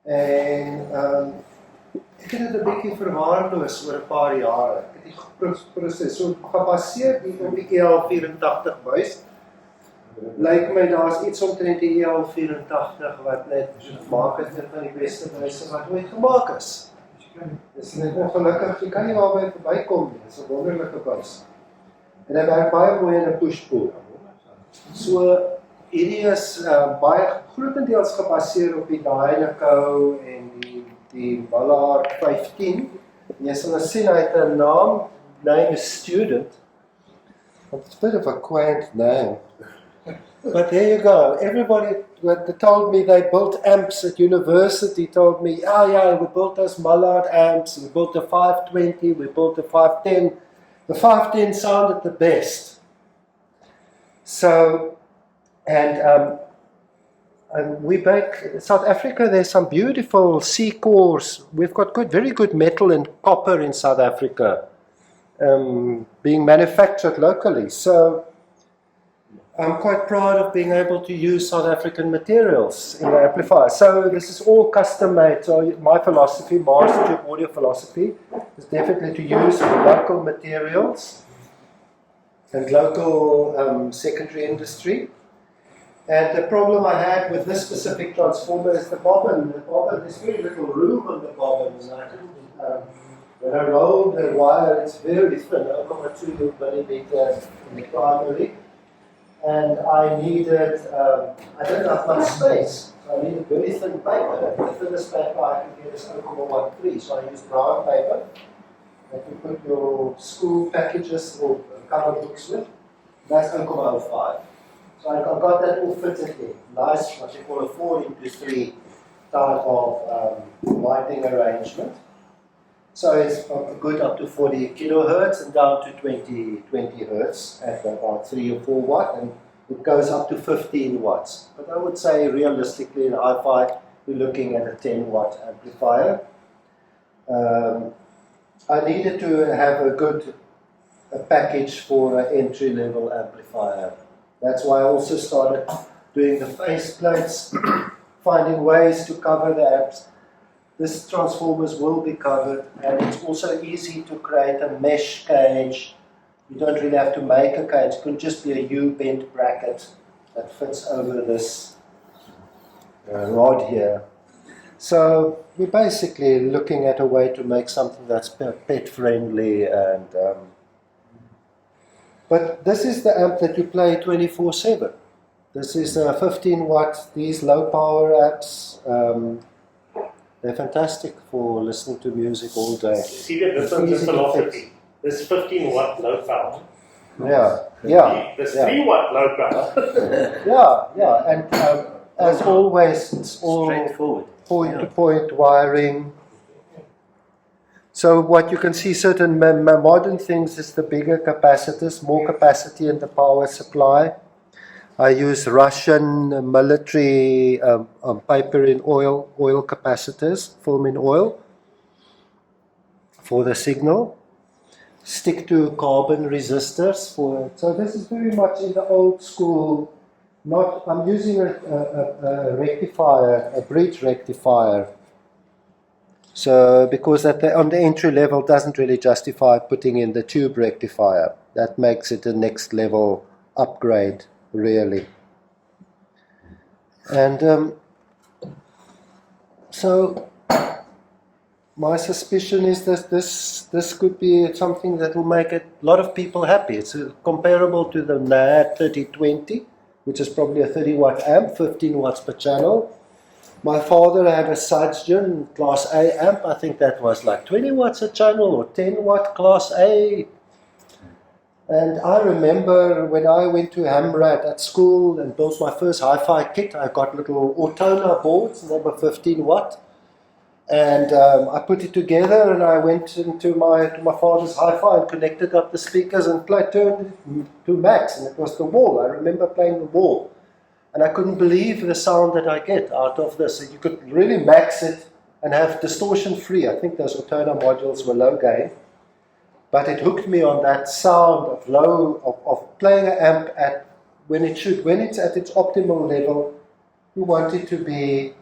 En ek het dit 'n bietjie verwaarloos oor 'n paar jare. Ek het die proses so gebaseer op die EL84 buis. Lyk my daar's iets omtrent die EL84 wat net gemaak het van die beste buise wat ooit gemaak is. Dis net ongelukkig, jy kan nie waarby verbykom nie. Dis 'n wonderlike buis. En hy werk baie mooi in 'n push-pull. So hierdie is baie grotendeels gebaseer op die Dynaco en die Ballard 15. Jy sal sien hy het 'n name is Student. It's a bit of a quaint name. But there you go. Everybody that told me they built amps at university told me, yeah, we built those Ballard amps, we built a 520, we built a 510. The 510 sounded the best. So, and we make, South Africa, there's some beautiful C cores. We've got very good metal and copper in South Africa being manufactured locally. So I'm quite proud of being able to use South African materials in the amplifier. So this is all custom made. So my philosophy, Mars audio philosophy, is definitely to use local materials and local secondary industry. And the problem I had with this specific transformer is the bobbin. The bobbin, there's very little room on the bobbin. When I roll the wire, it's very thin, 0.2 millimeter in the primary. And I needed, I didn't have much space, so I needed very thin paper. The thinnest paper I could get is 0.13, so I used brown paper that you put your school packages or cover books with. That's 0.05. So I got that all fitted in. Nice, what you call a 4x3 type of lighting arrangement. So it's good up to 40 kilohertz and down to 20 hertz at about 3 or 4 watt, and it goes up to 15 watts. But I would say realistically in hi-fi, we're looking at a 10 watt amplifier. I needed to have a package for an entry level amplifier. That's why I also started doing the face plates, finding ways to cover the amps. This transformers will be covered, and it's also easy to create a mesh cage. You don't really have to make a cage. It could just be a U-bent bracket that fits over this rod here. So we're basically looking at a way to make something that's pet friendly. And but this is the amp that you play 24/7. This is 15 watts. These low power amps. They're fantastic for listening to music all day. See the difference in philosophy. There's 15 watt low power. Yeah. There's 3 watt low power. Yeah. And as always, it's all straightforward. Point-to-point wiring. So what you can see, certain modern things is the bigger capacitors, more capacity in the power supply. I use Russian military paper in oil capacitors, film in oil for the signal. Stick to carbon resistors for it. So this is very much in the old school. I'm using a rectifier, a bridge rectifier. So because on the entry level doesn't really justify putting in the tube rectifier. That makes it a next level upgrade. Really. And so my suspicion is that this could be something that will make a lot of people happy. It's comparable to the NAD 3020, which is probably a 30 watt amp, 15 watts per channel. My father had a Sudgen Class A amp. I think that was like 20 watts a channel or 10 watt Class A. And I remember when I went to Hamrad at school and built my first hi-fi kit, I got little Ortona boards, number 15 watt. And I put it together and I went into my father's hi-fi and connected up the speakers and turned it to max. And it was the wall. I remember playing the wall. And I couldn't believe the sound that I get out of this. You could really max it and have distortion free. I think those Ortona modules were low gain. But it hooked me on that sound of playing an amp at when it's at its optimal level. You want it to be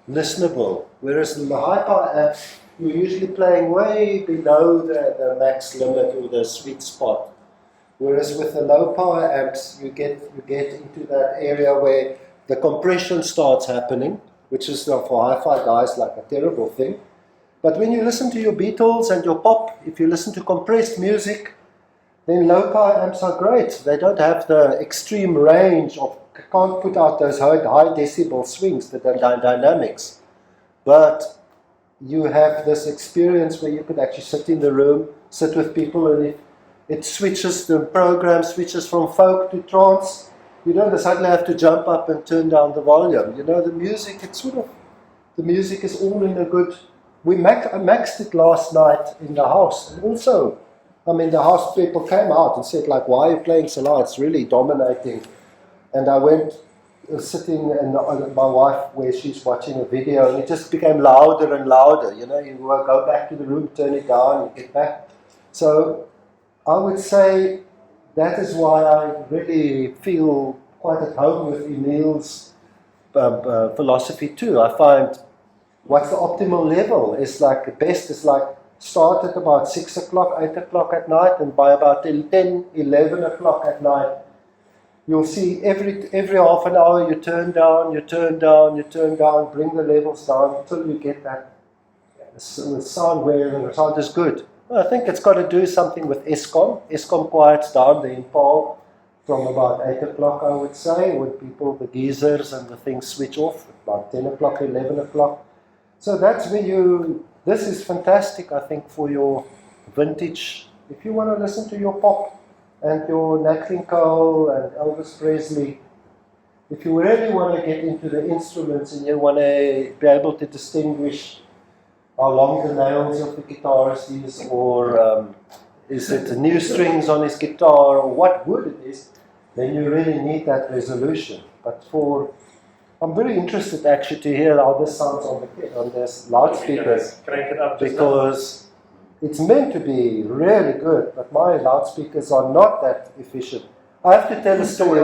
listenable. Whereas in the high-power amps, you're usually playing way below the max limit or the sweet spot. Whereas with the low-power amps, you get into that area where the compression starts happening, which is for hi-fi guys like a terrible thing. But when you listen to your Beatles and your pop, if you listen to compressed music, then low-power amps are great. They don't have the extreme range of, can't put out those high decibel swings, the dynamics. But you have this experience where you could actually sit in the room, sit with people, and it switches, the program switches from folk to trance. You don't suddenly have to jump up and turn down the volume. You know, the music, the music is all in a good. I maxed it last night in the house. And also, the house people came out and said, like, why are you playing so loud? It's really dominating. And I went sitting in my wife where she's watching a video, and it just became louder and louder. You know, you go back to the room, turn it down, and get back. So I would say that is why I really feel quite at home with Emil's philosophy too. I find what's the optimal level is like, the best is like start at about 6 o'clock, 8 o'clock at night, and by about 10, 11 o'clock at night, you'll see every half an hour you turn down, bring the levels down until you get that sound where the sound is good. I think it's got to do something with ESCOM. ESCOM quiets down the impulse from about 8 o'clock, I would say, when people, the geysers and the things switch off, about 10 o'clock, 11 o'clock. So that's where this is fantastic, I think, for your vintage. If you want to listen to your pop and your Nat King Cole and Elvis Presley, if you really want to get into the instruments and you want to be able to distinguish how long the nails of the guitarist is, or is it the new strings on his guitar, or what wood it is, then you really need that resolution. But I'm very interested actually to hear how this sounds on the loudspeakers, Crank it up because it's meant to be really good, but my loudspeakers are not that efficient. I have to tell a story.